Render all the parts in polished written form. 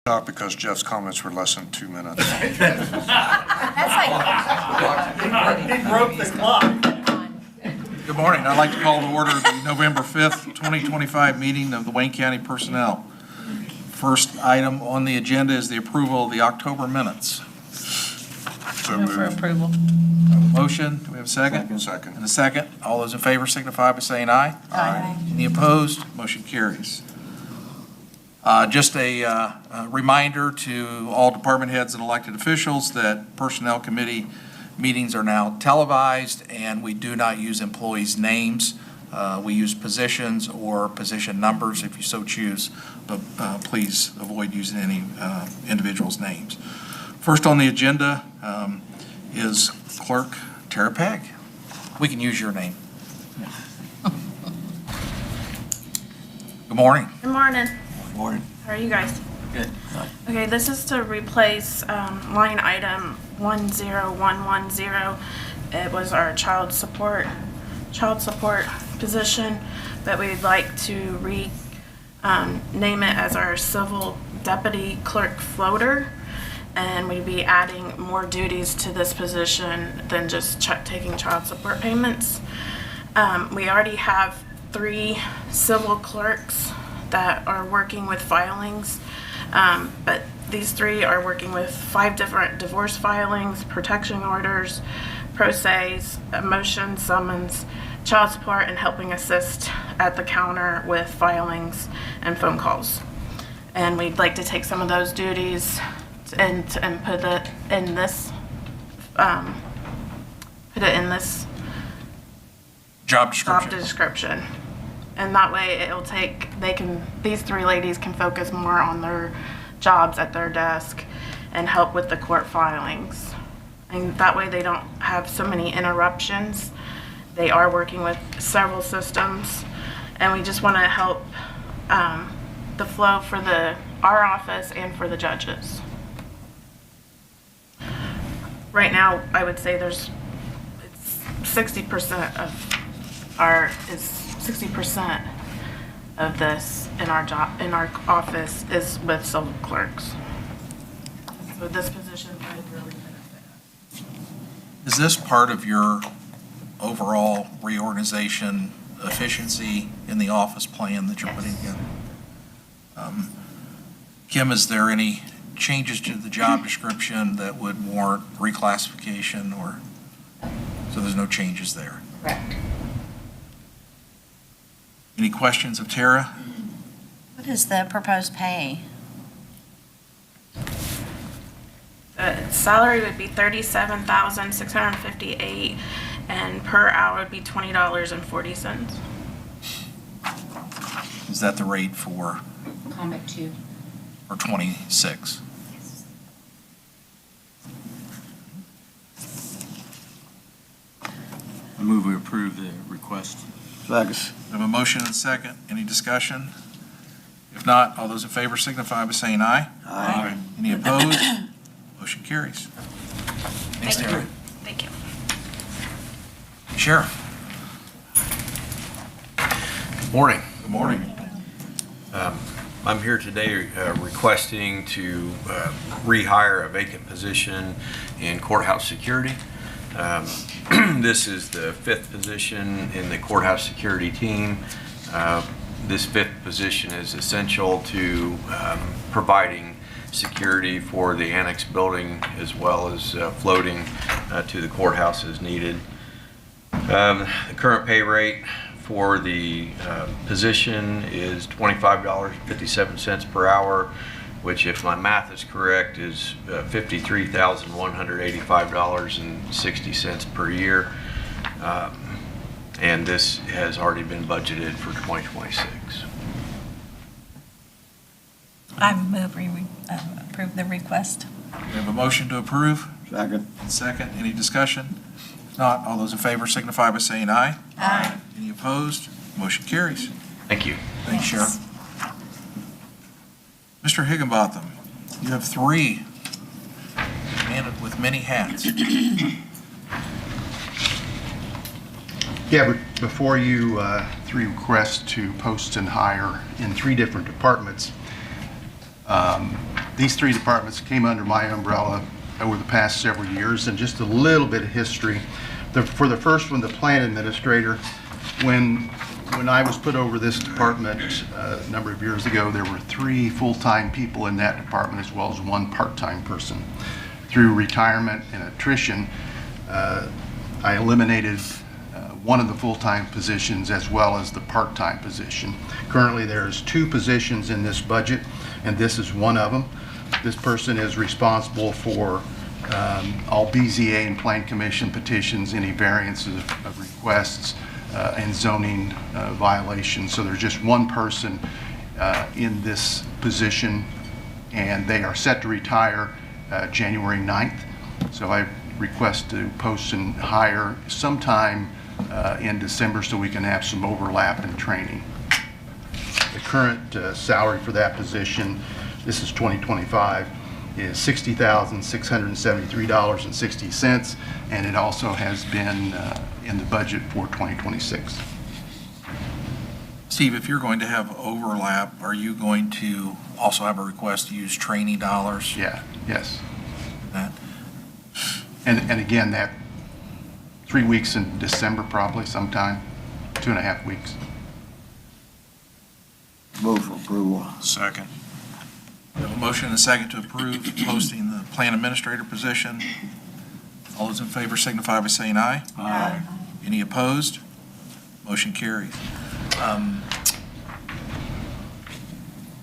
Not because Jeff's comments were less than 2 minutes. That's like, He broke the clock. Good morning. I'd like to call to order the November 5th, 2025 meeting of the Wayne County Personnel. First item on the agenda is the approval of the October minutes. So move for moved. approval. We have a motion. Do we have a second? Second. And a second. All those in favor signify by saying aye. Aye. Any opposed? Motion carries. Just a reminder to all department heads and elected officials that Personnel Committee meetings are now televised, and we do not use employees' names. We use positions or position numbers if you so choose, but please avoid using any individuals' names. First on the agenda is Clerk Tara Pegg. We can use your name. Good morning. Good morning. Morning. How are you guys? Good. Okay, this is to replace line item 10110. It was our child support position, but we'd like to name it as our civil deputy clerk floater, and we'd be adding more duties to this position than just taking child support payments. We already have 3 civil clerks that are working with filings, but these 3 are working with 5 different divorce filings, protection orders, pro se's, motion, summons, child support, and helping assist at the counter with filings and phone calls. And we'd like to take some of those duties and put it in this Job job description. description. And that way these 3 ladies can focus more on their jobs at their desk and help with the court filings. And that way they don't have so many interruptions. They are working with several systems, and we just want to help the flow for our office and for the judges. Right now, I would say it's 60% of this in our office is with civil clerks. So this position would really benefit us. Is this part of your overall reorganization efficiency in the office plan that you're putting together? Kim, is there any changes to the job description that would warrant reclassification, or so there's no changes there? Correct. Any questions of Tara? What is the proposed pay? Salary would be $37,658, and per hour would be $20.40. Is that the rate for Convict 2. 26? I move we approve the request. Second. We have a motion and a second. Any discussion? If not, all those in favor signify by saying aye. Aye. Any opposed? Motion carries. Thanks, Thank Tara. you. Thank you. Sheriff. Morning. Good morning. I'm here today requesting to rehire a vacant position in courthouse security. This is the 5th position in the courthouse security team. This 5th position is essential to providing security for the annex building as well as floating to the courthouse as needed. The current pay rate for the position is $25.57 per hour, which, if my math is correct, is $53,185.60 per year. And this has already been budgeted for 2026. I move we approve the request. We have a motion to approve. Second. And second, any discussion? If not, all those in favor signify by saying aye. Aye. Any opposed? Motion carries. Thank you. Thanks, Sheriff. Mr. Higginbotham, you have 3 men with many hats. Yeah, but before you, 3 requests to post and hire in 3 different departments. These three departments came under my umbrella over the past several years, and just a little bit of history. For the first one, the plan administrator, when I was put over this department a number of years ago, there were 3 full-time people in that department as well as 1 part-time person. Through retirement and attrition, I eliminated one of the full-time positions as well as the part-time position. Currently, there's 2 positions in this budget, and this is one of them. This person is responsible for all BZA and Plan Commission petitions, any variances of requests, and zoning violations. So there's just one person in this position, and they are set to retire January 9th. So I request to post and hire sometime in December so we can have some overlap in training. The current salary for that position, this is 2025, is $60,673.60, and it also has been in the budget for 2026. Steve, if you're going to have overlap, are you going to also have a request to use training dollars? Yeah, yes. That- And again, that 3 weeks in December probably sometime, 2.5 weeks. Move for approval. Second. We have a motion and a second to approve posting the plan administrator position. All those in favor signify by saying aye. Aye. Any opposed? Motion carries.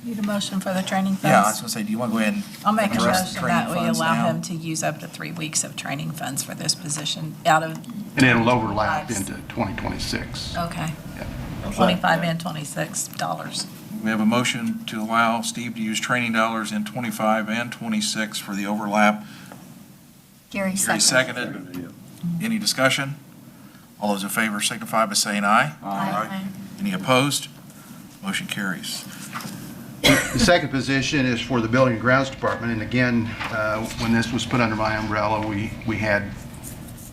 Need a motion for the training funds? Yeah, I was going to say, do you want to go ahead and? I'll make a address the motion that training we funds allow now? him to use up to 3 weeks of training funds for this position out of, And it'll overlap into 2026. okay, Yeah. $25 and $26. We have a motion to allow Steve to use training dollars in 25 and 26 for the overlap. Gary Gary seconded. Any discussion? All those in favor signify by saying aye. Aye. Any opposed? Motion carries. The second position is for the Building and Grounds Department, and again, when this was put under my umbrella, we had,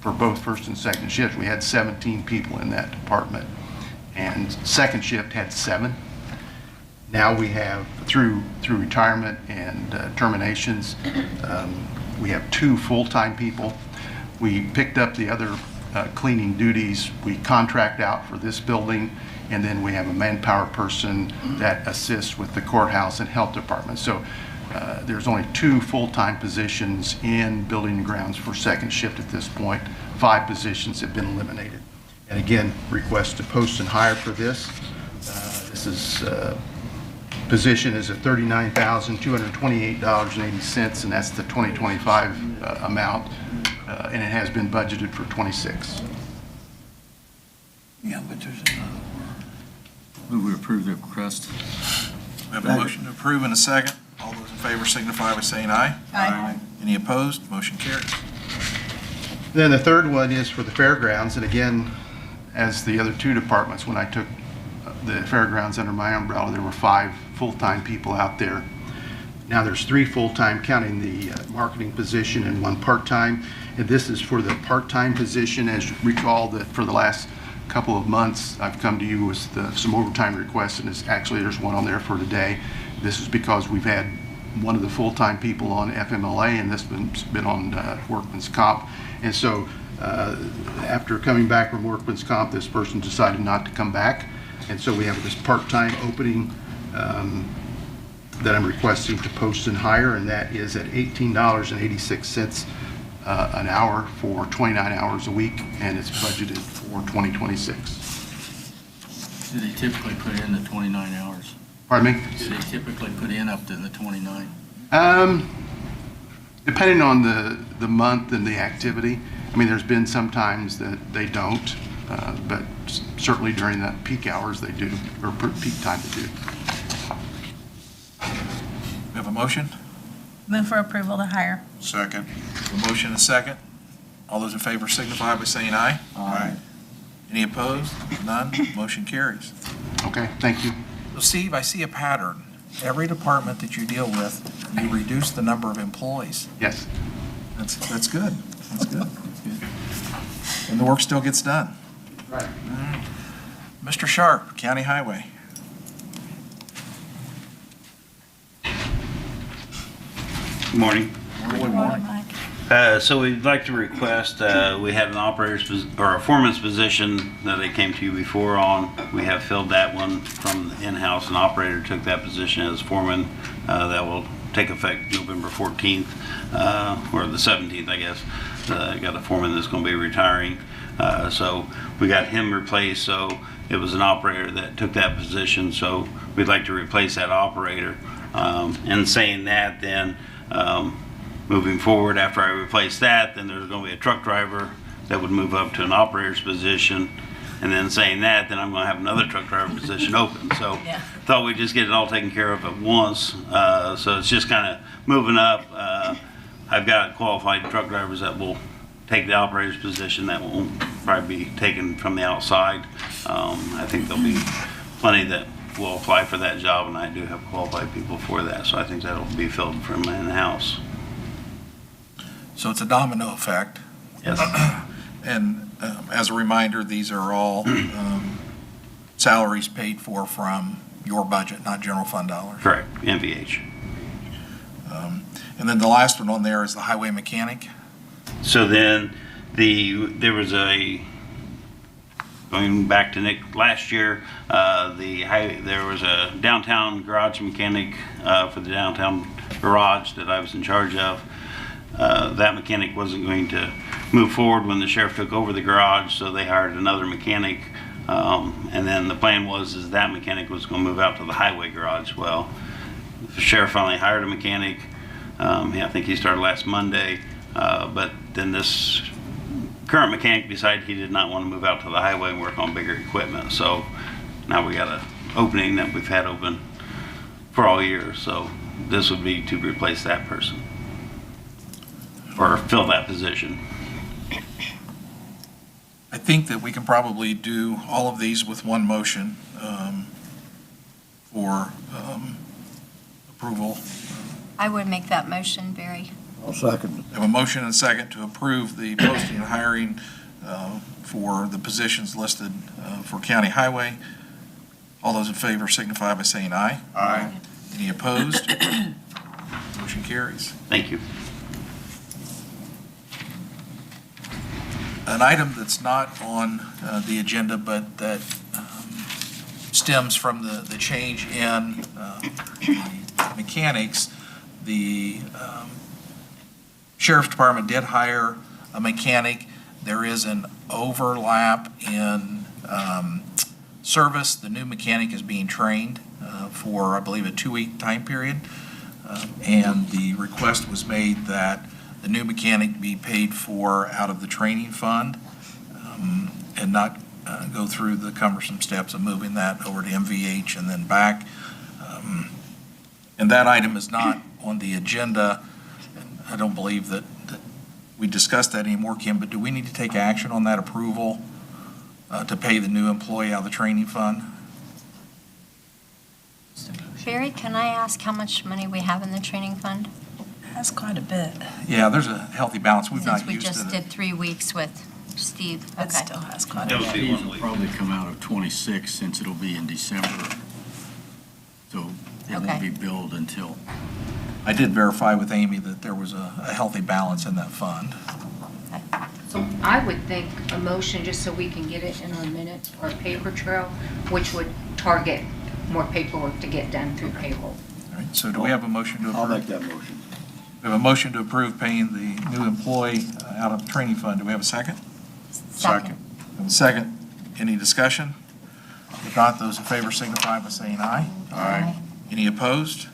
for both first and second shift, we had 17 people in that department, and second shift had 7. Now we have, through retirement and terminations, we have 2 full-time people. We picked up the other cleaning duties. We contract out for this building, and then we have a manpower person that assists with the courthouse and health department. So there's only 2 full-time positions in building and grounds for second shift at this point. 5 positions have been eliminated. And again, request to post and hire for this. This is position is at $39,228.80, and that's the 2025 amount, and it has been budgeted for 26. Yeah, but there's another Move we approve the request. We have a motion to approve and a second. All those in favor signify by saying aye. Aye. Any opposed? Motion carries. Then the third one is for the fairgrounds, and again, as the other 2 departments, when I took the fairgrounds under my umbrella, there were 5 full-time people out there. Now there's 3 full-time, counting the marketing position, and 1 part-time. And this is for the part-time position. As you recall, that for the last couple of months, I've come to you with some overtime requests, and there's one on there for today. This is because we've had one of the full-time people on FMLA, and this one's been on workman's comp. And so after coming back from workman's comp, this person decided not to come back. And so we have this part-time opening that I'm requesting to post and hire, and that is at $18.86 an hour for 29 hours a week, and it's budgeted for 2026. Do they typically put in the 29 hours? Pardon me? Do they typically put in up to the 29? Depending on the month and the activity. I mean, there's been some times that they don't, but certainly during the peak hours they do, or peak time they do. We have a motion? Move for approval to hire. Second. A motion and a second. All those in favor signify by saying aye. Aye. Any opposed? None? Motion carries. Okay, thank you. So Steve, I see a pattern. Every department that you deal with, you reduce the number of employees. Yes. That's good. That's good. And the work still gets done. Right. Mr. Sharp, County Highway. Morning. Good morning, Mike. So we'd like to request, we had an or a foreman's position that they came to you before on. We have filled that one from the in-house. An operator took that position as foreman. That will take effect November 14th, or the 17th, I guess. Got a foreman that's going to be retiring. So we got him replaced. So it was an operator that took that position. So we'd like to replace that operator. And saying that, then moving forward, after I replace that, then there's going to be a truck driver that would move up to an operator's position. And then saying that, then I'm going to have another truck driver position open. So Yeah. thought we'd just get it all taken care of at once. So it's just kind of moving up. I've got qualified truck drivers that will take the operator's position. That won't probably be taken from the outside. I think there'll be plenty that will apply for that job, and I do have qualified people for that. So I think that'll be filled from in-house. So it's a domino effect. Yes. And as a reminder, these are all salaries paid for from your budget, not general fund dollars. Correct. NVH. And then the last one on there is the highway mechanic. So then there was going back to Nick last year, there was a downtown garage mechanic for the downtown garage that I was in charge of. That mechanic wasn't going to move forward when the sheriff took over the garage, so they hired another mechanic. And then the plan was that mechanic was going to move out to the highway garage. Well, the sheriff finally hired a mechanic. I think he started last Monday, but then this current mechanic decided he did not want to move out to the highway and work on bigger equipment. So now we got an opening that we've had open for all year. So this would be to replace that person or fill that position. I think that we can probably do all of these with one motion for approval. I would make that motion, Barry. I'll second I have a motion and a second to approve the posting and hiring for the positions listed for county highway. All those in favor signify by saying aye. Aye. Any opposed? Motion carries. Thank you. An item that's not on the agenda, but that stems from the change in mechanics, the Sheriff's Department did hire a mechanic. There is an overlap in service. The new mechanic is being trained for, I believe, a 2-week time period. And the request was made that the new mechanic be paid for out of the training fund and not go through the cumbersome steps of moving that over to MVH and then back. And that item is not on the agenda. I don't believe that we discussed that anymore, Kim, but do we need to take action on that approval to pay the new employee out of the training fund? Barry, can I ask how much money we have in the training fund? That's quite a bit. Yeah, there's a healthy balance. We've Since not we used just it. did 3 weeks with Steve. That Okay. still has quite a That would bit. be Fees 1 will week. probably come out of 26 since it'll be in December. So it Okay. won't be billed until, I did verify with Amy that there was a healthy balance in that fund. So I would think a motion, just so we can get it in our minutes or paper trail, which would target more paperwork to get done through payroll. All right, so do we have a motion to I'll make approve? that motion. We have a motion to approve paying the new employee out of the training fund. Do we have a second? Second. We have a second. Any discussion? If not, those in favor signify by saying aye. Aye. Any opposed?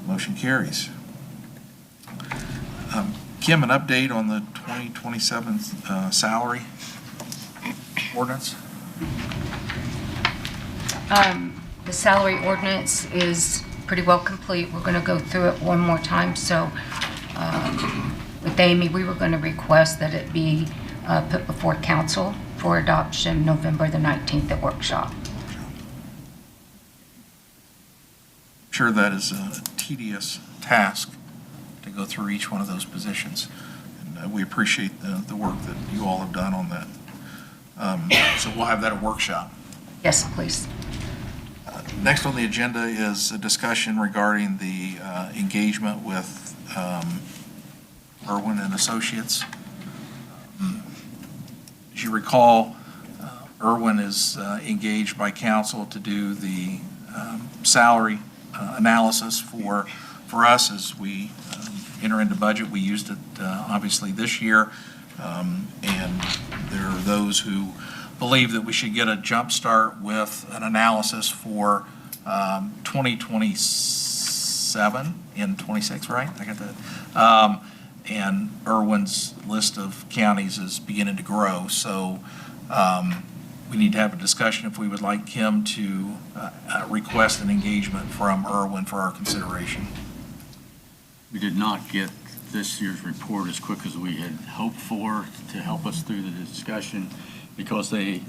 Motion carries. Kim, an update on the 2027 salary ordinance? The salary ordinance is pretty well complete. We're going to go through it one more time. So with Amy, we were going to request that it be put before council for adoption November the 19th at workshop. I'm sure that is a tedious task to go through each one of those positions. And we appreciate the work that you all have done on that. So we'll have that at workshop. Yes, please. Next on the agenda is a discussion regarding the engagement with Irwin and Associates. As you recall, Irwin is engaged by council to do the salary analysis for us as we enter into budget. We used it obviously this year, and there are those who believe that we should get a jump start with an analysis for 2027 and 26, right? I got that. And Irwin's list of counties is beginning to grow, so we need to have a discussion if we would like him to request an engagement from Irwin for our consideration. We did not get this year's report as quick as we had hoped for to help us through the discussion because they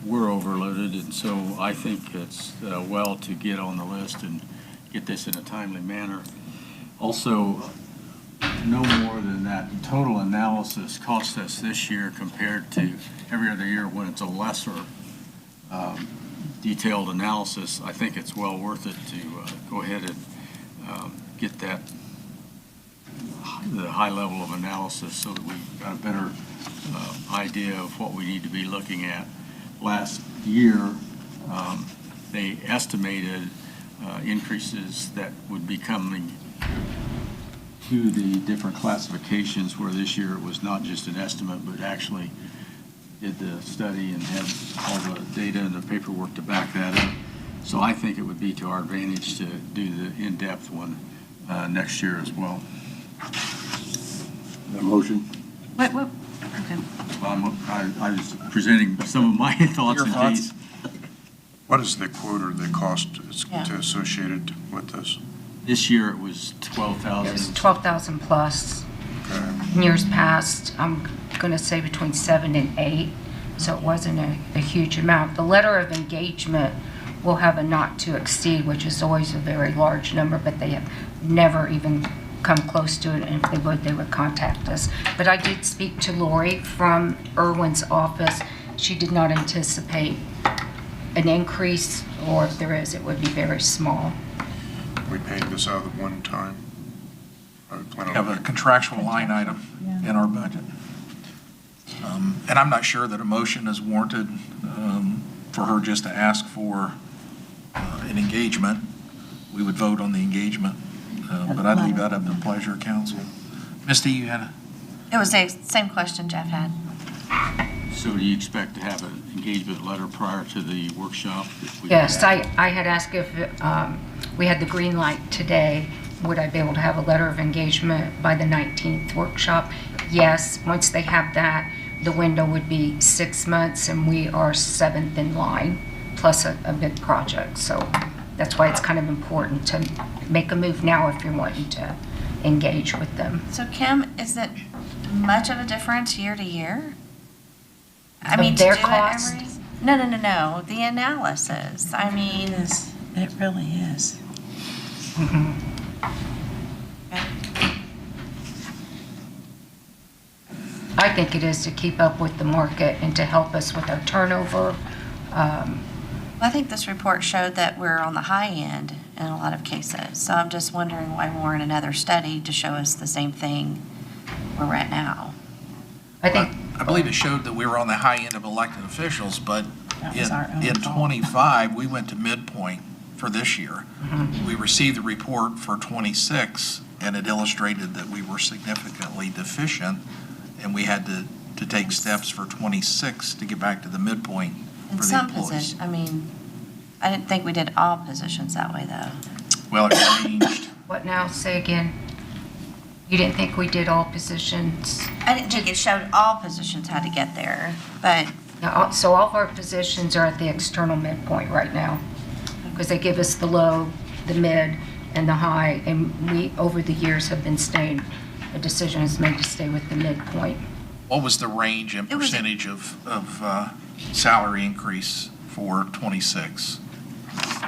were overloaded, and so I think it's well to get on the list and get this in a timely manner. Also, no more than that total analysis cost us this year compared to every other year when it's a lesser detailed analysis. I think it's well worth it to go ahead and get the high level of analysis so that we've got a better idea of what we need to be looking at. Last year, they estimated increases that would be coming to the different classifications, where this year it was not just an estimate, but actually did the study and had all the data and the paperwork to back that up. So I think it would be to our advantage to do the in-depth one next year as well. That motion? What, okay. I was presenting some of my thoughts Your and thoughts? deeds. What is the quote or the cost Yeah. associated with this? This year it was It was 12,000. 12,000 plus. Okay. In years past, I'm going to say between 7 and 8, so it wasn't a huge amount. The letter of engagement will have a not to exceed, which is always a very large number, but they have never even come close to it, and if they would contact us. But I did speak to Lori from Irwin's office. She did not anticipate an increase, or if there is, it would be very small. We paid this out of the one time? I would plan We have a on, contractual line item in our budget. And I'm not sure that a motion is warranted for her just to ask for an engagement. We would vote on the engagement, but I'd leave that up to pleasure of council. Misty, you had a... It was the same question Jeff had. So do you expect to have an engagement letter prior to the workshop? Yes, I had asked if we had the green light today, would I be able to have a letter of engagement by the 19th workshop? Yes, once they have that, the window would be 6 months, and we are 7th in line, plus a big project. So that's why it's kind of important to make a move now if you're wanting to engage with them. So Kim, is it much of a difference year to year? I Of mean, to their do it cost? every... No, the analysis. I mean... It really is. I think it is to keep up with the market and to help us with our turnover. I think this report showed that we're on the high end in a lot of cases. So I'm just wondering why we weren't another study to show us the same thing where we're at now. I think, I believe it showed that we were on the high end of elected officials, but That was our own in fault. 25, we went to midpoint for this year. We received the report for 26, and it illustrated that we were significantly deficient, and we had to take steps for 26 to get back to the midpoint In for the some employees. position, I mean, I didn't think we did all positions that way, though. Well, it changed. what now? Say again. You didn't think we did all positions? I didn't think it showed all positions had to get there, but So all of our positions are at the external midpoint right now, because they give us the low, the mid, and the high, and we, over the years, have been staying, a decision is made to stay with the midpoint. What was the range and It was- percentage of salary increase for 26?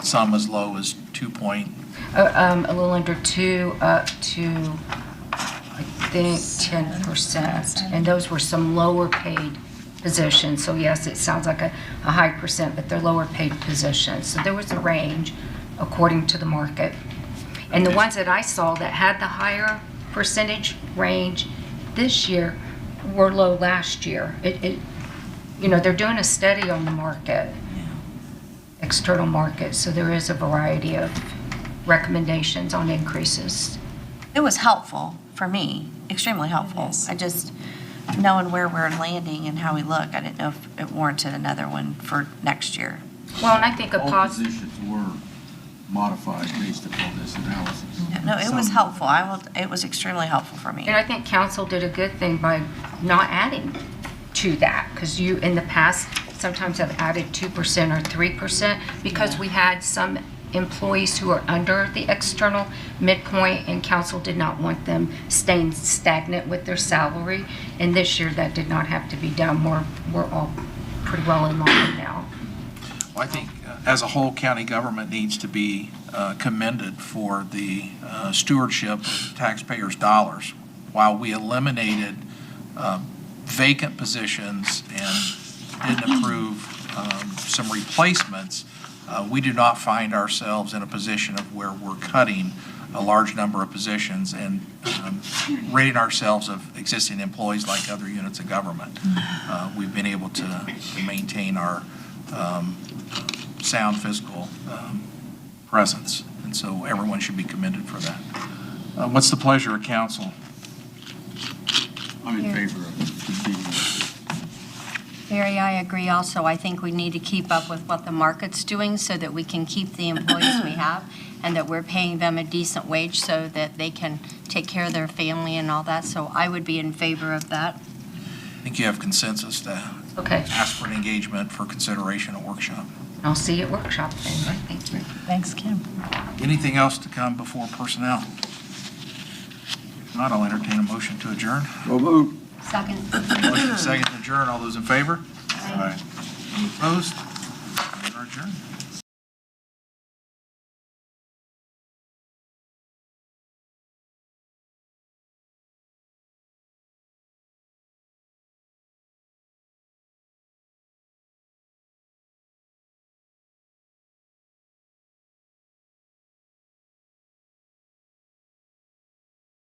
Some as low as 2 point, A little under 2, up to, I think, 10%. And those were some lower paid positions. So yes, it sounds like a high percent, but they're lower paid positions. So there was a range according to the market. And the ones that I saw that had the higher percentage range this year were low last year. They're doing a study on the market, external market, so there is a variety of recommendations on increases. It was helpful for me, extremely helpful. I just, knowing where we're landing and how we look, I didn't know if it warranted another one for next year. Well, and I think a All positive. positions were modified based upon this analysis. No, it was Some- helpful. It was extremely helpful for me. And I think council did a good thing by not adding to that, because you, in the past, sometimes have added 2% or 3%, because we had some employees who are under the external midpoint, and council did not want them staying stagnant with their salary. And this year, that did not have to be done. We're all pretty well in line now. Well, I think as a whole, county government needs to be commended for the stewardship of taxpayers' dollars. While we eliminated vacant positions and didn't approve some replacements, we do not find ourselves in a position of where we're cutting a large number of positions and ridding ourselves of existing employees like other units of government. We've been able to maintain our sound fiscal presence, and so everyone should be commended for that. What's the pleasure of council? I'm in favor of continuing. Barry, I agree also. I think we need to keep up with what the market's doing so that we can keep the employees we have and that we're paying them a decent wage so that they can take care of their family and all that. So I would be in favor of that. I think you have consensus to Okay, ask for an engagement for consideration at workshop. I'll see you at workshop then, right? Thank you. Thanks, Kim. Anything else to come before personnel? If not, I'll entertain a motion to adjourn. So moved. Second. Motion second to adjourn. All those in favor? Aye. Any opposed? We are adjourned.